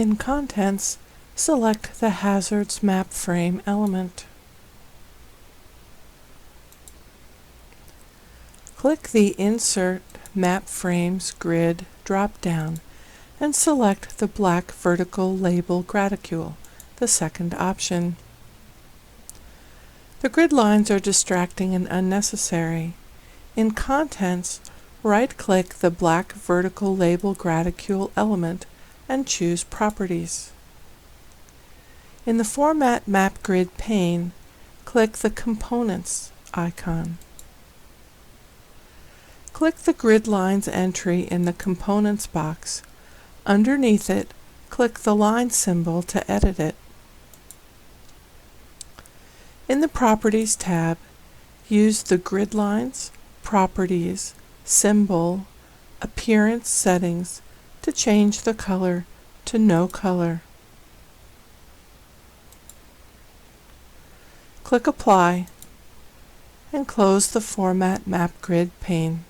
In Contents, select the Hazards Map Frame element. Click the Insert Map Frames Grid drop-down and select the black vertical label graticule, the second option. The grid lines are distracting and unnecessary. In Contents, right-click the black vertical label graticule element and choose Properties. In the Format Map Grid pane, click the Components icon. Click the Grid Lines entry in the Components box. Underneath it, click the line symbol to edit it. In the Properties tab, use the Grid Lines, Properties, Symbol, Appearance settings to change the color to no color. Click Apply and close the Format Map Grid pane.